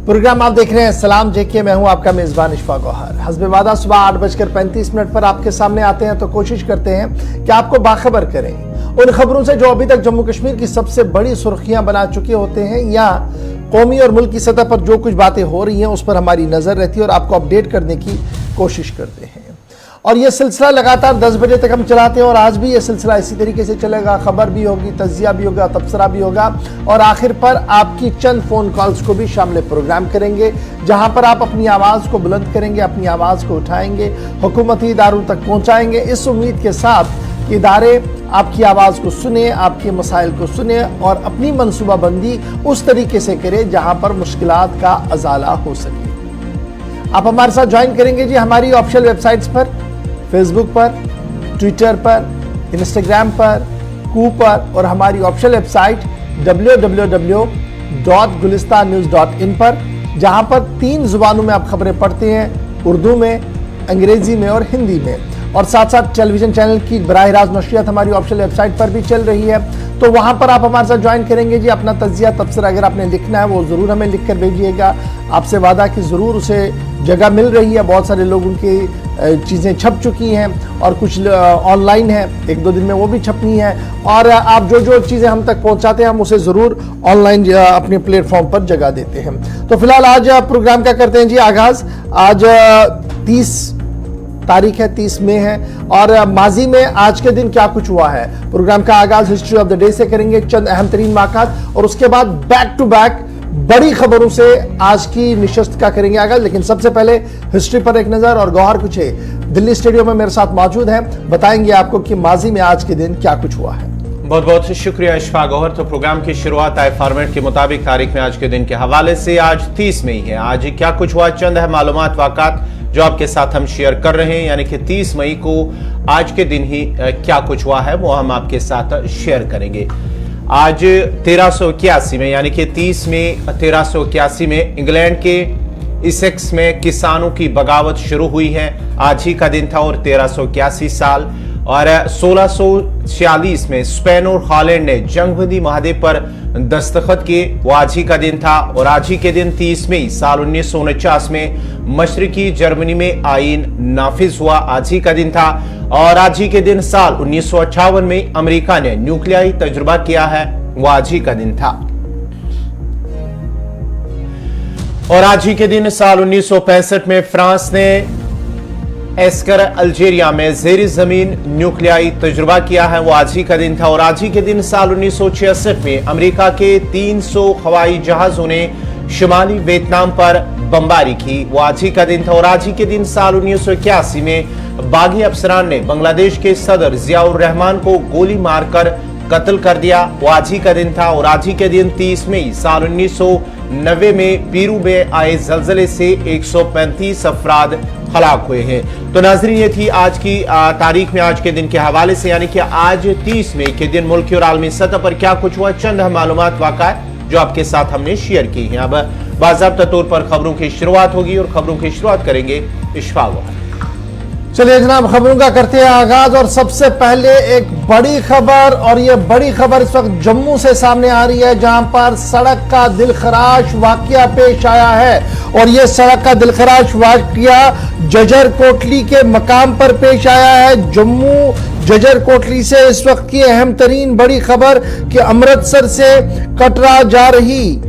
Programme आप देख रहे हैं सलाम जेके। मैं हूं आपका मेजबान इशफाक गौहर। हस्बे वादा सुबह 8:35 पर आपके सामने आते हैं तो कोशिश करते हैं कि आपको बाखबर करें उन खबरों से जो अभी तक जम्मू कश्मीर की सबसे बड़ी सुर्खियां बना चुके होते हैं, या कौमी और मुल्क की सतह पर जो कुछ बातें हो रही हैं उस पर हमारी नजर रहती है और आपको अपडेट करने की कोशिश करते हैं। और ये सिलसिला लगातार 10 बजे तक हम चलाते हैं और आज भी ये सिलसिला इसी तरीके से चलेगा। खबर भी होगी, तजिया भी होगा, तबसरा भी होगा और आखिर पर आपकी चंद फोन कॉल्स को भी शामिल प्रोग्राम करेंगे, जहां पर आप अपनी आवाज को बुलंद करेंगे, अपनी आवाज को उठाएंगे, हुकूमती इदारों तक पहुंचाएंगे, इस उम्मीद के साथ कि इदारे आपकी आवाज को सुने, आपके मसाइल को सुने और अपनी मनसूबाबंदी उस तरीके से करे जहां पर मुश्किलात का अजाला हो सके। आप हमारे साथ ज्वाइन करेंगे जी हमारी ऑफिशियल वेबसाइट्स पर, फेसबुक पर, ट्विटर पर, इंस्टाग्राम पर, कू पर और हमारी ऑफिशियल वेबसाइट www.gulistannews.in पर, जहां पर 3 जुबानों में आप खबरें पढ़ते हैं, उर्दू में, अंग्रेजी में और हिंदी में। और साथ साथ टेलीविजन चैनल की बराह रास्त नशरियात हमारी ऑफिशियल वेबसाइट पर भी चल रही है, तो वहां पर आप हमारे साथ ज्वाइन करेंगे जी। अपना तजिया तबसरा अगर आपने लिखना है वो जरूर हमें लिख कर भेजिएगा। आपसे वादा कि जरूर उसे जगह मिल रही है। बहुत सारे लोगों की चीज़ें छप चुकी हैं और कुछ ऑनलाइन है, 1-2 दिन में वो भी छपनी है। और आप जो चीज़ें हम तक पहुंचाते हैं हम उसे ज़रूर ऑनलाइन अपने प्लेटफॉर्म पर जगह देते हैं। तो फिलहाल आज प्रोग्राम का करते हैं जी आगाज़। आज 30 तारीख है, 30 मई है और माजी में आज के दिन क्या कुछ हुआ है। प्रोग्राम का आगाज हिस्ट्री ऑफ द डे से करेंगे, चंद अहम तरीन वाक़ात, और उसके बाद बैक टू बैक बड़ी खबरों से आज की निशस्त का करेंगे आगाज। लेकिन सबसे पहले हिस्ट्री पर एक नजर, और गौहर कुछ दिल्ली स्टेडियम में मेरे साथ मौजूद हैं, बताएंगे आपको कि माजी में आज के दिन क्या कुछ हुआ है। बहुत बहुत शुक्रिया इशफाक गौहर। तो प्रोग्राम की शुरुआत आए फॉर्मेट के मुताबिक तारीख में आज के दिन के हवाले से। आज 30 मई है। आज क्या कुछ हुआ, चंद है मालूमात वाक़ात जो आपके साथ हम शेयर कर रहे हैं, यानी कि 30 मई को आज के दिन ही क्या कुछ हुआ है वो हम आपके साथ शेयर करेंगे। आज 1381 में, यानी कि 30 मई 1381 में इंग्लैंड के इसेक्स में किसानों की बगावत शुरू हुई है। आज ही का दिन था और 1381 साल। और 1646 में स्पेन और हॉलैंड ने जंगबंदी माहदे पर दस्तखत किए, वो आज ही का दिन था। और आज ही के दिन 30 मई साल 1949 में मशरकी जर्मनी में आईन नाफिज हुआ, आज ही का दिन था। और आज ही के दिन साल 1958 में अमेरिका ने न्यूक्लियाई तजुर्बा किया है, वो आज ही का दिन था। और आज ही के दिन साल 1965 में फ्रांस ने एस्कर अल्जीरिया में जेरी जमीन न्यूक्लियाई तजुर्बा किया है, वो आज ही का दिन था। और आज ही के दिन साल 1966 में अमेरिका के 300 हवाई जहाजों ने शुमाली वियतनाम पर बमबारी की, वो आज ही का दिन था। और आज ही के दिन साल 1981 में बागी अफसरान ने बांग्लादेश के सदर जियाउर रहमान को गोली मारकर कत्ल कर दिया, वो आज ही का दिन था। और आज ही के दिन 30 मई साल 1990 में पीरू में आए जलजले से 135 अफराद हलाक हुए हैं। तो नाज़रीन, ये थी आज की तारीख में आज के दिन के हवाले से, यानी कि आज 30 मई के दिन मुल्की और आलमी सतह पर क्या कुछ हुआ, चंद मालूमात वाक़ात जो आपके साथ हमने शेयर की हैं। अब बाज़ाब्ता तौर पर खबरों की शुरुआत होगी और खबरों की शुरुआत करेंगे इशफाक। चलिए जनाब, खबरों का करते हैं आगाज। और सबसे पहले एक बड़ी खबर, और ये बड़ी खबर इस वक्त जम्मू से सामने आ रही है, जहां पर सड़क का दिलखराश वाकया पेश आया है। और ये सड़क का दिलखराश वाकया जजर कोटली के मकाम पर पेश आया है। जम्मू जजर कोटली से इस वक्त की अहम तरीन बड़ी खबर कि अमृतसर से कटरा जा रही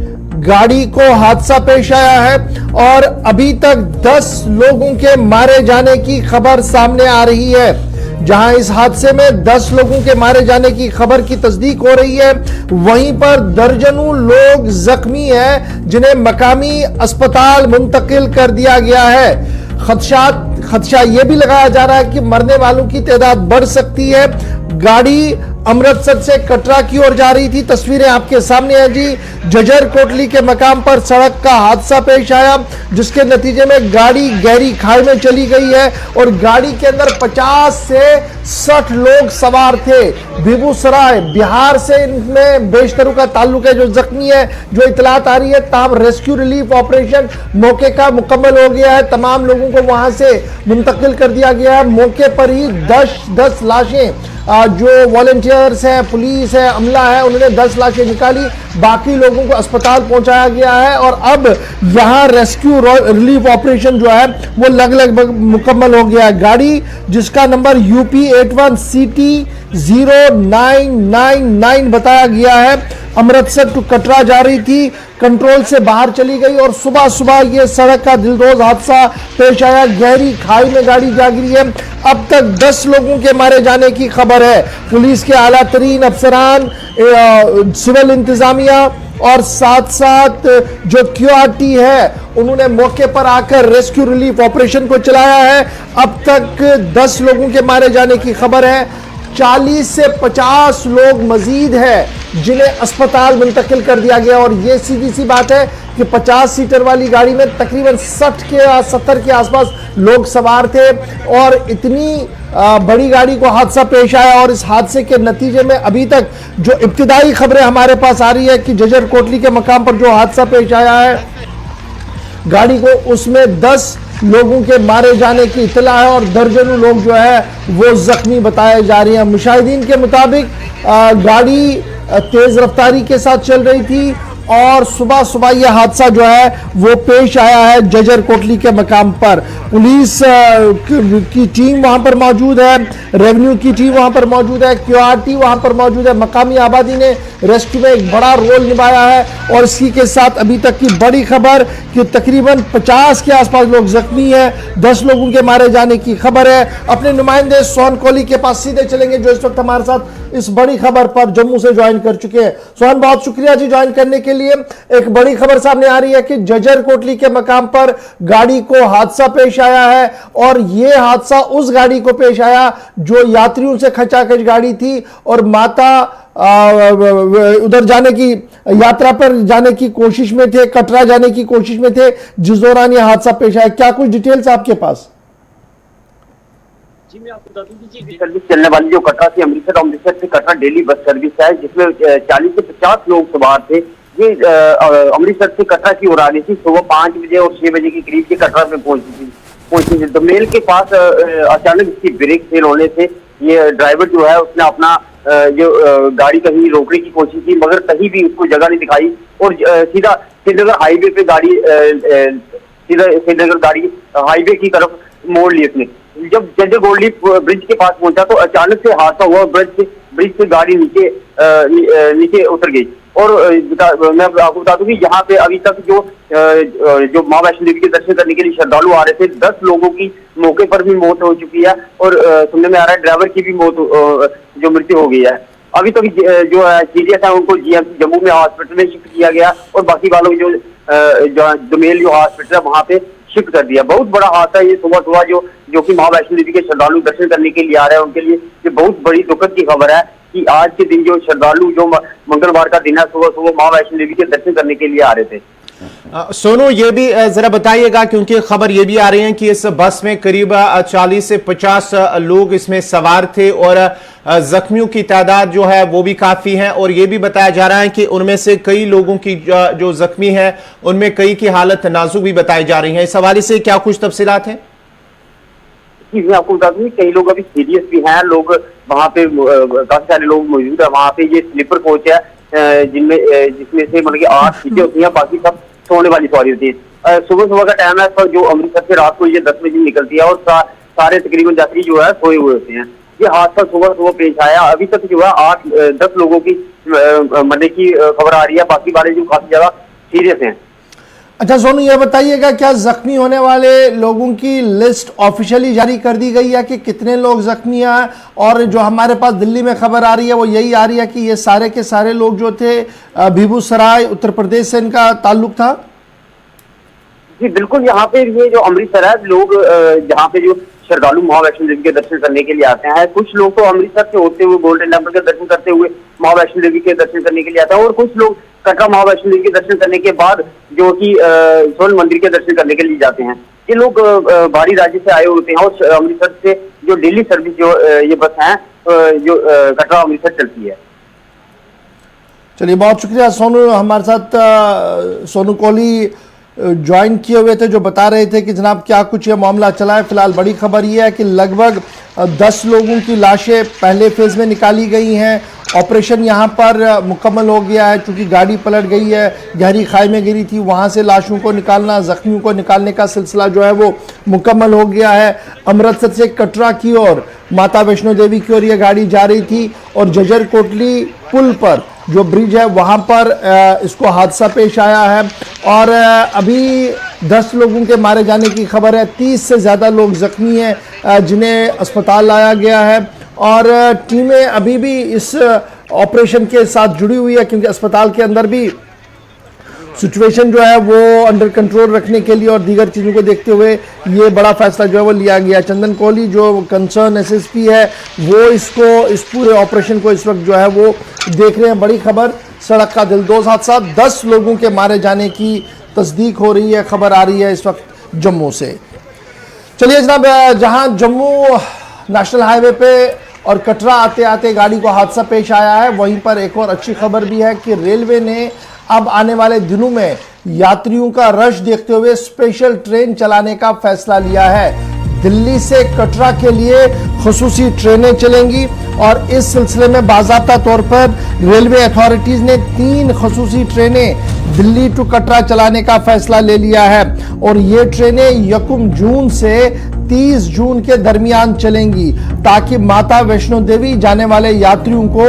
गाड़ी को हादसा पेश आया है और अभी तक 10 लोगों के मारे जाने की खबर सामने आ रही है। जहां इस हादसे में 10 लोगों के मारे जाने की खबर की तस्दीक हो रही है, वहीं पर दर्जनों लोग जख्मी हैं जिन्हें मकामी अस्पताल मुंतकिल कर दिया गया है। खदशा यह भी लगाया जा रहा है कि मरने वालों की तादाद बढ़ सकती है। गाड़ी अमृतसर से कटरा की ओर जा रही थी। तस्वीरें आपके सामने है जी। जजर कोटली के मकाम पर सड़क का हादसा पेश आया, जिसके नतीजे में गाड़ी गहरी खाई में चली गई है और गाड़ी के अंदर 50 से 60 लोग सवार थे। बेगूसराय बिहार से इनमें बेशतरों का ताल्लुक है जो जख्मी है, जो इतलात आ रही है। ताहम रेस्क्यू रिलीफ ऑपरेशन मौके का मुकम्मल हो गया है, तमाम लोगों को वहां से मुंतकिल कर दिया गया है। मौके पर ही 10 लाशें जो वॉलंटियर्स हैं, पुलिस है, अमला है, उन्होंने 10 लाशें निकाली, बाकी लोगों को अस्पताल पहुंचाया गया है और अब यहां रेस्क्यू रिलीफ ऑपरेशन जो है वो लगभग मुकम्मल हो गया है। गाड़ी जिसका नंबर UP 81CT 0999 बताया गया है, अमृतसर टू कटरा जा रही थी, कंट्रोल से बाहर चली गई और सुबह सुबह ये सड़क का दिलदोज हादसा पेश आया। गहरी खाई में गाड़ी जा गिरी है। अब तक 10 लोगों के मारे जाने की खबर है। पुलिस के आला तरीन अफसरान, सिविल इंतजामिया और साथ साथ जो QRT है उन्होंने मौके पर आकर रेस्क्यू रिलीफ ऑपरेशन को चलाया है। अब तक 10 लोगों के मारे जाने की खबर है। 40 से 50 लोग मजीद है जिन्हें अस्पताल मुंतकिल कर दिया गया और यह सीधी सी बात है कि 50 सीटर वाली गाड़ी में तकरीबन 60 के 70 के आसपास लोग सवार थे और इतनी बड़ी गाड़ी को हादसा पेश आया। और इस हादसे के नतीजे में अभी तक जो इब्तिदाई खबरें हमारे पास आ रही है कि जजर कोटली के मकाम पर जो हादसा पेश आया है गाड़ी को, उसमें 10 लोगों के मारे जाने की इतला है और दर्जनों लोग जो है वो जख्मी बताए जा रहे हैं। मुशाहिदीन के मुताबिक गाड़ी तेज रफ्तारी के साथ चल रही थी और सुबह सुबह यह हादसा जो है वो पेश आया है जजर कोटली के मकाम पर। पुलिस की टीम वहां पर मौजूद है, रेवेन्यू की टीम वहां पर मौजूद है, QRT वहां पर मौजूद है, मकामी आबादी ने रेस्क्यू में एक बड़ा रोल निभाया है। और इसी के साथ अभी तक की बड़ी खबर कि तकरीबन 50 के आसपास लोग जख्मी हैं, 10 लोगों के मारे जाने की खबर है। अपने नुमाइंदे सोहन कोहली के पास सीधे चलेंगे जो इस वक्त हमारे साथ इस बड़ी खबर पर जम्मू से ज्वाइन कर चुके हैं। सोहन, बहुत शुक्रिया जी ज्वाइन करने के लिए। एक बड़ी खबर सामने आ रही है कि जजर कोटली के मकाम पर गाड़ी को हादसा पेश आया है और यह हादसा उस गाड़ी को पेश आया जो यात्रियों से खचाखच गाड़ी थी और माता उधर जाने की यात्रा पर जाने की कोशिश में थे, कटरा जाने की कोशिश में थे, जिस दौरान यह हादसा पेश आया। क्या कुछ डिटेल्स आपके पास? जी मैं आपको बता दूं कि सर्विस चलने वाली जो कटरा से अमृतसर, अमृतसर से कटरा डेली बस सर्विस है जिसमें 40 से 50 लोग सवार थे। ये अमृतसर से कटरा की ओर आ रही थी। सुबह 5 बजे और 6 बजे के करीब ये कटरा में पहुंची थी। दमेल के पास अचानक इसकी ब्रेक फेल होने से ये ड्राइवर जो है उसने अपना जो गाड़ी कहीं रोकने की कोशिश की मगर कहीं भी उसको जगह नहीं दिखाई और सीधा श्रीनगर हाईवे पे गाड़ी सीधा श्रीनगर गाड़ी हाईवे की तरफ मोड़ ली उसने। जब जजर कोटली ब्रिज के पास पहुंचा तो अचानक से हादसा हुआ। ब्रिज से गाड़ी नीचे उतर गई। और मैं आपको बता दूं कि यहाँ पे अभी तक जो माँ वैष्णो देवी के दर्शन करने के लिए श्रद्धालु आ रहे थे, 10 लोगों की मौके पर भी मौत हो चुकी है और सुनने में आ रहा है ड्राइवर की भी जो मृत्यु हो गई है। अभी तक जो सीरियस है उनको GMC जम्मू में हॉस्पिटल में शिफ्ट किया गया और बाकी वालों को जो दमेल जो हॉस्पिटल है वहाँ पे शिफ्ट कर दिया। बहुत बड़ा हादसा ये सुबह सुबह जो कि माँ वैष्णो देवी के श्रद्धालु दर्शन करने के लिए आ रहे हैं उनके लिए ये बहुत बड़ी दुखद की खबर है कि आज के दिन जो श्रद्धालु जो मंगलवार का दिन है सुबह सुबह माँ वैष्णो देवी के दर्शन करने के लिए आ रहे थे। सोनू, ये भी जरा बताइएगा क्योंकि खबर ये भी आ रही है कि इस बस में करीब 40 से 50 लोग इसमें सवार थे और जख्मियों की तादाद जो है वो भी काफी है और ये भी बताया जा रहा है कि उनमें से कई लोगों की जो जख्मी है उनमें कई की हालत नाजुक भी बताई जा रही है। इस हवाले से क्या कुछ तफसीलात हैं? मैं आपको बता दूं कई लोग अभी सीरियस भी हैं। लोग वहाँ पे काफी सारे लोग मौजूद है। वहाँ पे ये स्लीपर कोच है जिसमें से मतलब कि 8 सीटें होती हैं, बाकी सब सोने वाली सवारी होती है। सुबह का टाइम है पर जो अमृतसर से रात को ये 10 बजे निकलती है और सारे तकरीबन यात्री जो है सोए हुए होते हैं। ये हादसा सुबह पेश आया। अभी तक जो है 8-10 लोगों की मरने की खबर आ रही है, बाकी वाले जो काफी ज्यादा सीरियस हैं। अच्छा सोनू, ये बताइएगा क्या जख्मी होने वाले लोगों की लिस्ट ऑफिशियली जारी कर दी गई है कि कितने लोग जख्मी हैं? और जो हमारे पास दिल्ली में खबर आ रही है वो यही आ रही है कि ये सारे के सारे लोग जो थे बेगूसराय उत्तर प्रदेश से इनका ताल्लुक था। जी बिल्कुल, यहाँ पे ये जो अमृतसर है लोग यहाँ पे जो श्रद्धालु माँ वैष्णो देवी के दर्शन करने के लिए आते हैं। कुछ लोग तो अमृतसर से होते हुए गोल्डन टेम्पल के दर्शन करते हुए माँ वैष्णो देवी के दर्शन करने के लिए आते हैं और कुछ लोग कटरा माँ वैष्णो देवी के दर्शन करने के बाद जो कि स्वर्ण मंदिर के दर्शन करने के लिए जाते हैं। ये लोग बाहरी राज्य से आए होते हैं और अमृतसर से जो डेली सर्विस जो ये बस है जो कटरा अमृतसर चलती है। चलिए, बहुत शुक्रिया सोनू, हमारे साथ सोनू कोहली ज्वाइन किए हुए थे जो बता रहे थे कि जनाब क्या कुछ ये मामला चला है। फिलहाल बड़ी खबर ये है कि लगभग 10 लोगों की लाशें पहले फेज में निकाली गई हैं। ऑपरेशन यहाँ पर मुकम्मल हो गया है, क्योंकि गाड़ी पलट गई है, गहरी खाई में गिरी थी, वहाँ से लाशों को निकालना, जख्मियों को निकालने का सिलसिला जो है वो मुकम्मल हो गया है। अमृतसर से कटरा की ओर माता वैष्णो देवी की ओर ये गाड़ी जा रही थी और जजर कोटली पुल पर जो ब्रिज है वहाँ पर इसको हादसा पेश आया है और अभी 10 लोगों के मारे जाने की खबर है। 30 से ज़्यादा लोग जख्मी हैं जिन्हें अस्पताल लाया गया है और टीमें अभी भी इस ऑपरेशन के साथ जुड़ी हुई है, क्योंकि अस्पताल के अंदर भी सिचुएशन जो है वो अंडर कंट्रोल रखने के लिए और दीगर चीज़ों को देखते हुए ये बड़ा फैसला जो है वो लिया गया। चंदन कोहली जो कंसर्न एसएसपी है वो इस पूरे ऑपरेशन को इस वक्त जो है वो देख रहे हैं। बड़ी खबर, सड़क का दिलदोज हादसा, 10 लोगों के मारे जाने की तस्दीक हो रही है, खबर आ रही है इस वक्त जम्मू से। चलिए जनाब, जहां जम्मू नेशनल हाईवे पे और कटरा आते आते गाड़ी को हादसा पेश आया है, वहीं पर एक और अच्छी खबर भी है कि रेलवे ने अब आने वाले दिनों में यात्रियों का रश देखते हुए स्पेशल ट्रेन चलाने का फैसला लिया है। दिल्ली से कटरा के लिए खुसूसी ट्रेनें चलेंगी और इस सिलसिले में बाज़ाब्ता तौर पर रेलवे अथॉरिटीज ने 3 खुसूसी ट्रेनें दिल्ली टू कटरा चलाने का फैसला ले लिया है और ये ट्रेनें 1 जून से 30 जून के दरमियान चलेंगी, ताकि माता वैष्णो देवी जाने वाले यात्रियों को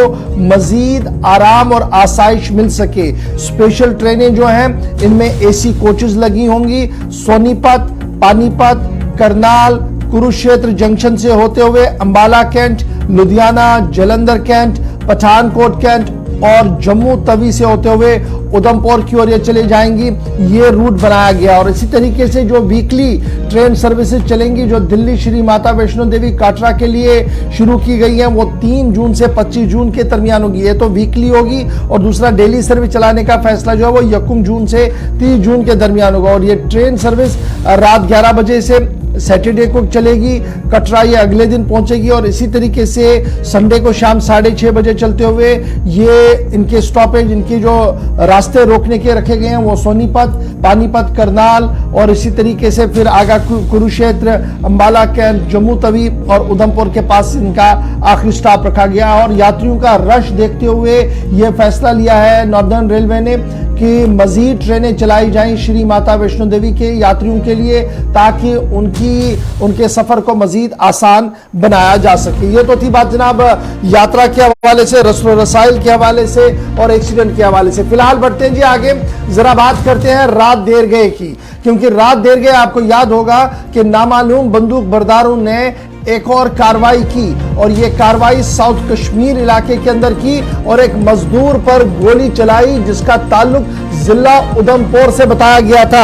मजीद आराम और आसाइश मिल सके। स्पेशल ट्रेनें जो हैं इनमें एसी कोचेस लगी होंगी। सोनीपत, पानीपत, करनाल, कुरुक्षेत्र जंक्शन से होते हुए Ambala Cantt, Ludhiana, Jalandhar Cantt, Pathankot Cantt और जम्मू तवी से होते हुए उधमपुर की ओर ये चले जाएंगी। ये रूट बनाया गया और इसी तरीके से जो वीकली ट्रेन सर्विसेज चलेंगी जो दिल्ली श्री माता वैष्णो देवी कटरा के लिए शुरू की गई है वो 3 जून से 25 जून के दरमियान होगी। ये तो वीकली होगी और दूसरा डेली सर्विस चलाने का फैसला जो है वो 1 जून से 30 जून के दरमियान होगा और ये ट्रेन सर्विस रात 11 बजे से सैटरडे को चलेगी। कटरा ये अगले दिन पहुंचेगी और इसी तरीके से संडे को शाम 6:30 बजे चलते हुए ये इनके स्टॉपेज, इनके जो रास्ते रोकने के रखे गए हैं वो सोनीपत, पानीपत, करनाल और इसी तरीके से फिर आगा कुरुक्षेत्र, अंबाला कैंट, जम्मू तवी और उधमपुर के पास इनका आखिरी स्टॉप रखा गया और यात्रियों का रश देखते हुए ये फैसला लिया है नॉर्दर्न रेलवे ने कि मजीद ट्रेनें चलाई जाएं श्री माता वैष्णो देवी के यात्रियों के लिए, ताकि उनके सफर को मजीद आसान बनाया जा सके। ये तो थी बात जनाब यात्रा के हवाले से, रस्म रसाइल के हवाले से और एक्सीडेंट के हवाले से। फिलहाल बढ़ते हैं जी आगे, जरा बात करते हैं रात देर गए की, क्योंकि रात देर गए आपको याद होगा कि नामालूम बंदूक बरदारों ने एक और कार्रवाई की और ये कार्रवाई साउथ कश्मीर इलाके के अंदर की और एक मजदूर पर गोली चलाई जिसका ताल्लुक जिला उधमपुर से बताया गया था।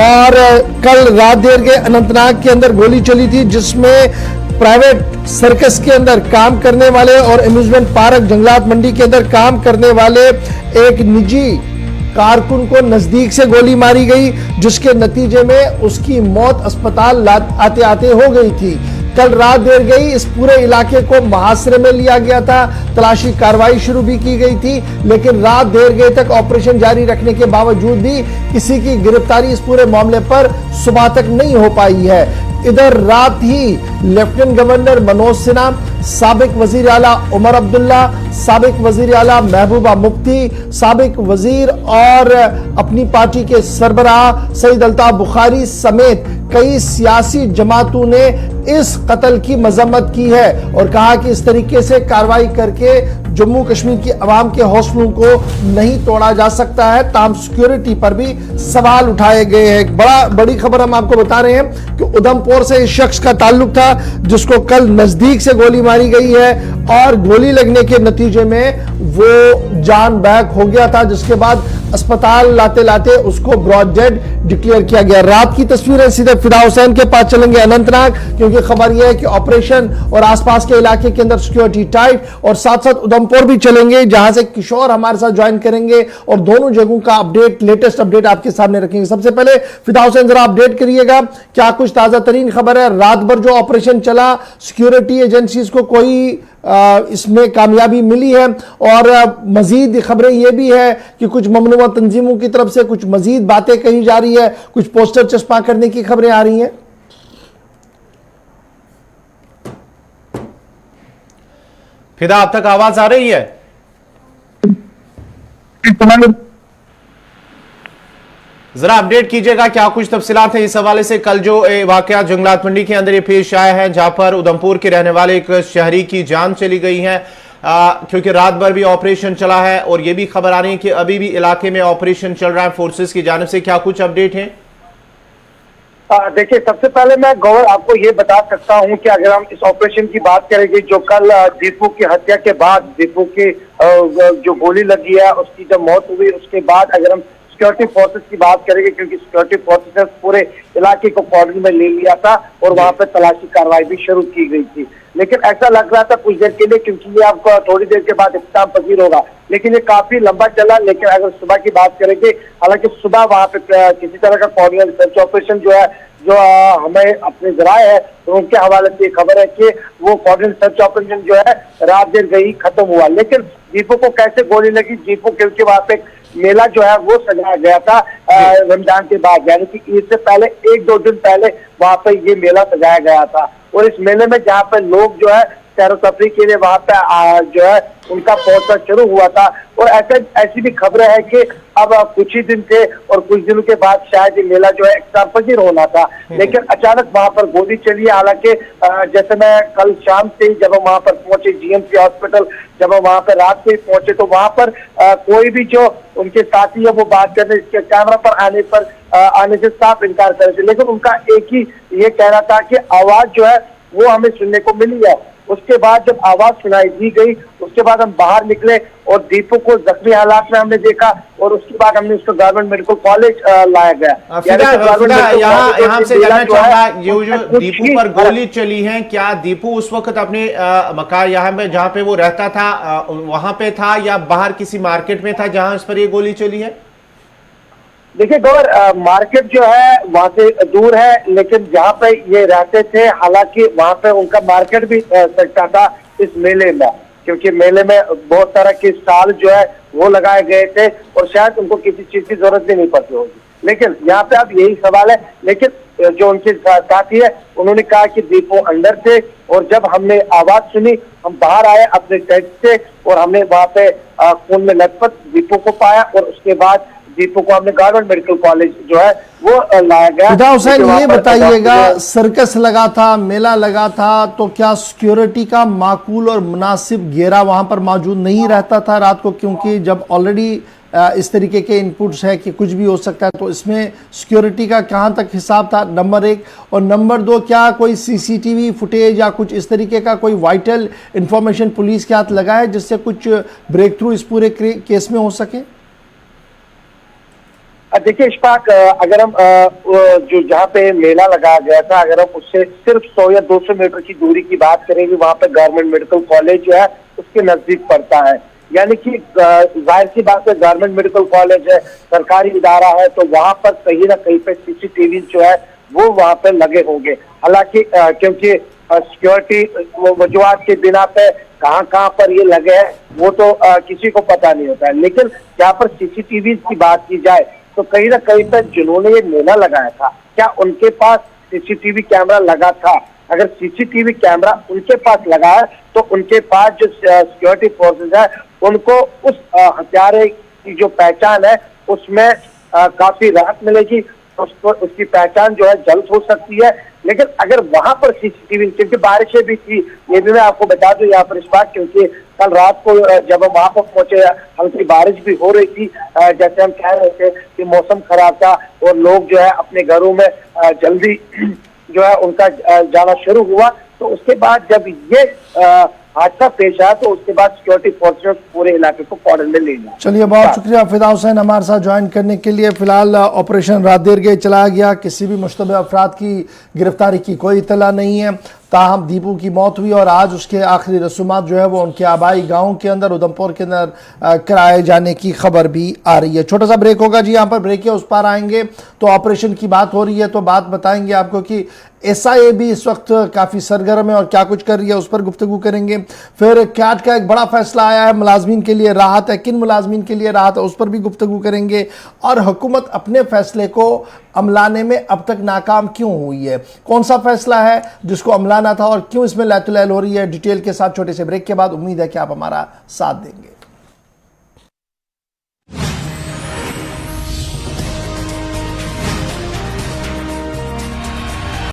और कल रात देर के अनंतनाग के अंदर गोली चली थी जिसमें प्राइवेट सर्कस के अंदर काम करने वाले और अम्यूजमेंट पार्क जंगलात मंडी के अंदर काम करने वाले एक निजी कारकुन को नजदीक से गोली मारी गई, जिसके नतीजे में उसकी मौत अस्पताल आते आते हो गई थी। कल रात देर गई इस पूरे इलाके को मुहासरे में लिया गया था, तलाशी कार्रवाई शुरू भी की गई थी, लेकिन रात देर गई तक ऑपरेशन जारी रखने के बावजूद भी किसी की गिरफ्तारी इस पूरे मामले पर सुबह तक नहीं हो पाई है। इधर रात ही लेफ्टिनेंट गवर्नर मनोज सिन्हा, साबिक वजीर आला उमर अब्दुल्ला, साबिक वजीर आला महबूबा मुफ्ती, साबिक वजीर और अपनी पार्टी के सरबराह सईद अल्ताफ बुखारी समेत कई सियासी जमातों ने इस कत्ल की मजम्मत की है और कहा कि इस तरीके से कार्रवाई करके जम्मू कश्मीर की आवाम के हौसलों को नहीं तोड़ा जा सकता है। ताम सिक्योरिटी पर भी सवाल उठाए गए हैं। बड़ी खबर हम आपको बता रहे हैं कि उधमपुर से इस शख्स का ताल्लुक था जिसको कल नजदीक से गोली मारी गई है और गोली लगने के नतीजे में वो जान बहक हो गया था, जिसके बाद अस्पताल लाते लाते उसको ब्रॉड डेड डिक्लेयर किया गया। रात की तस्वीरें सीधे फिदा हुसैन के पास चलेंगे अनंतनाग, क्योंकि खबर यह है कि ऑपरेशन और आसपास के इलाके के अंदर सिक्योरिटी टाइट, और साथ साथ उधमपुर भी चलेंगे जहां से किशोर हमारे साथ ज्वाइन करेंगे और दोनों जगहों का अपडेट, लेटेस्ट अपडेट आपके सामने रखेंगे। सबसे पहले फिदा हुसैन जरा अपडेट करिएगा, क्या कुछ ताजा तरीन खबर है? रात भर जो ऑपरेशन चला, सिक्योरिटी एजेंसीज को कोई इसमें कामयाबी मिली है। और मजीद खबरें ये भी है कि कुछ ममनुआ तंजीमों की तरफ से कुछ मजीद बातें कही जा रही है, कुछ पोस्टर चस्पा करने की खबरें आ रही हैं। फिदा, अब तक आवाज आ रही है? जरा अपडेट कीजिएगा, क्या कुछ तफसीलात है इस हवाले से। कल जो वाकया जंगलात मंडी के अंदर ये पेश आया है, जहां पर उधमपुर के रहने वाले एक शहरी की जान चली गई है, क्योंकि रात भर भी ऑपरेशन चला है, और ये भी खबर आ रही है कि अभी भी इलाके में ऑपरेशन चल रहा है फोर्सेस की जानिब से। क्या कुछ अपडेट है? देखिए, सबसे पहले मैं गौर आपको ये बता सकता हूं कि अगर हम इस ऑपरेशन की बात करेंगे, जो कल दीपू की हत्या के बाद दीपू की जो गोली लगी है उसकी जब मौत हुई, उसके बाद अगर हम सिक्योरिटी फोर्सेस की बात करेंगे, क्योंकि सिक्योरिटी फोर्सेस ने पूरे इलाके को कॉर्डन में ले लिया था और वहां पे तलाशी कार्रवाई भी शुरू की गई थी। लेकिन ऐसा लग रहा था कुछ देर के लिए, क्योंकि ये आपको थोड़ी देर के बाद इख्तिताम पजीर होगा, लेकिन ये काफी लंबा चला। लेकिन अगर सुबह की बात करेंगे, हालांकि सुबह वहां पे किसी तरह का कॉर्डिनल सर्च ऑपरेशन जो हमें अपने जराए है तो उनके हवाले से खबर है कि वो कॉर्डिनल सर्च ऑपरेशन जो है रात देर गई खत्म हुआ। लेकिन दीपू को कैसे गोली लगी? दीपू क्योंकि वहां पे मेला जो है वो सजाया गया था रमजान के बाद, यानी कि ईद से पहले 1-2 दिन पहले वहां पे ये मेला सजाया गया था। और इस मेले में जहाँ पे लोग जो है सैर तफरी के लिए वहां पे जो है उनका पहुंचना शुरू हुआ था। और ऐसी भी खबरें हैं कि अब कुछ ही दिन थे और कुछ दिनों के बाद शायद ये मेला जो है इख्तिताम पजीर होना था, लेकिन अचानक वहां पर गोली चली। हालांकि जैसे मैं कल शाम से ही जब हम वहां पर पहुंचे जीएमसी हॉस्पिटल, जब हम वहां पर रात से ही पहुंचे, तो वहां पर कोई भी जो उनके साथी है वो बात करने कैमरा पर आने से साफ इनकार कर रहे थे। लेकिन उनका एक ही ये कहना था कि आवाज जो है वो हमें सुनने को मिली है। उसके बाद जब आवाज सुनाई दी गई, उसके बाद हम बाहर निकले और दीपू को जख्मी हालात में हमने देखा, और उसके बाद हमने उसको गवर्नमेंट मेडिकल कॉलेज लाया गया। यहाँ से जानना चाहूंगा, ये जो दीपू पर गोली चली है, क्या दीपू उस वक्त अपने मकान यहाँ पे जहाँ पे वो रहता था वहां पे था, या बाहर किसी मार्केट में था जहां इस पर ये गोली चली है? देखिए गौर, मार्केट जो है वहां से दूर है, लेकिन जहाँ पे ये रहते थे, हालांकि वहां पे उनका मार्केट भी सकता था इस मेले में, क्योंकि मेले में बहुत तरह के स्टॉल जो है वो लगाए गए थे और शायद उनको किसी चीज की जरूरत भी नहीं पड़ती होगी। लेकिन यहाँ पे अब यही सवाल है। लेकिन जो उनके साथी है उन्होंने कहा कि दीपू अंदर थे, और जब हमने आवाज सुनी हम बाहर आए अपने टेंट से, और हमने वहां पे खून में लथपथ दीपू को पाया, और उसके बाद दीपू को हमने गवर्नमेंट मेडिकल कॉलेज जो है वो लाया गया। फिदा हुसैन, ये बताइएगा, सर्कस लगा था, मेला लगा था, तो क्या सिक्योरिटी का माकूल और मुनासिब घेरा वहां पर मौजूद नहीं रहता था रात को? क्योंकि जब ऑलरेडी इस तरीके के इनपुट्स है कि कुछ भी हो सकता है, तो इसमें सिक्योरिटी का कहां तक हिसाब था, नंबर 1। और नंबर 2, क्या कोई सीसीटीवी फुटेज या कुछ इस तरीके का कोई वाइटल इंफॉर्मेशन पुलिस के हाथ लगा है जिससे कुछ ब्रेक थ्रू इस पूरे केस में हो सके? देखिए इशफाक, अगर हम जो जहाँ पे मेला लगाया गया था, अगर हम उससे सिर्फ 100 या 200 मीटर की दूरी की बात करेंगे, वहाँ पे गवर्नमेंट मेडिकल कॉलेज जो है उसके नजदीक पड़ता है। यानी कि जाहिर सी बात है, गवर्नमेंट मेडिकल कॉलेज है, सरकारी इदारा है, तो वहाँ पर कहीं ना कहीं पे सीसीटीवी जो है वो वहाँ पे लगे होंगे। हालांकि क्योंकि सिक्योरिटी वजूहात के बिना पे कहाँ पर ये लगे हैं वो तो किसी को पता नहीं होता है। लेकिन यहाँ पर सीसीटीवी की बात की जाए तो कहीं ना कहीं पर जिन्होंने ये मेला लगाया था, क्या उनके पास सीसीटीवी कैमरा लगा था? अगर सीसीटीवी कैमरा उनके पास लगा है तो उनके पास जो सिक्योरिटी फोर्सेस है उनको उस हत्यारे की जो पहचान है उसमें काफी राहत मिलेगी, उसकी पहचान जो है जल्द हो सकती है। लेकिन अगर वहां पर सीसीटीवी, क्योंकि बारिशें भी थी, ये भी मैं आपको बता दूं यहाँ पर इस बात, क्योंकि कल रात को जब हम वहां पर पहुंचे हल्की बारिश भी हो रही थी, जैसे हम कह रहे थे कि मौसम खराब था और लोग जो है अपने घरों में जल्दी जो है उनका जाना शुरू हुआ। तो उसके बाद जब ये हादसा पेश आया तो उसके बाद सिक्योरिटी फोर्सेस पूरे इलाके को कॉर्डन में ले लिया। चलिए, बहुत शुक्रिया फिदा हुसैन हमारे साथ ज्वाइन करने के लिए। फिलहाल ऑपरेशन रात देर गए चलाया गया, किसी भी मुश्तबे अफराद की गिरफ्तारी की कोई इतला नहीं है। ताहम दीपू की मौत हुई और आज उसके आखिरी रसूमात जो है वो उनके आबाई गाँव के अंदर उधमपुर के अंदर कराए जाने की खबर भी आ रही है। छोटा सा ब्रेक होगा जी, यहाँ पर ब्रेक है, उस पार आएंगे तो ऑपरेशन की बात हो रही है तो बात बताएंगे आपको कि SIA भी इस वक्त काफ़ी सरगर्म है और क्या कुछ कर रही है उस पर गुफ्तगू करेंगे। फिर कैट का एक बड़ा फैसला आया है, मुलाजमीन के लिए राहत है, किन मुलाजमीन के लिए राहत है उस पर भी गुफ्तगू करेंगे। और हुकूमत अपने फैसले को अमलाने में अब तक नाकाम क्यों हुई है, कौन सा फैसला है जिसको अमलाना था और क्यों इसमें लैतुलैल हो रही है, डिटेल के साथ छोटे से ब्रेक के बाद। उम्मीद है कि आप हमारा साथ देंगे।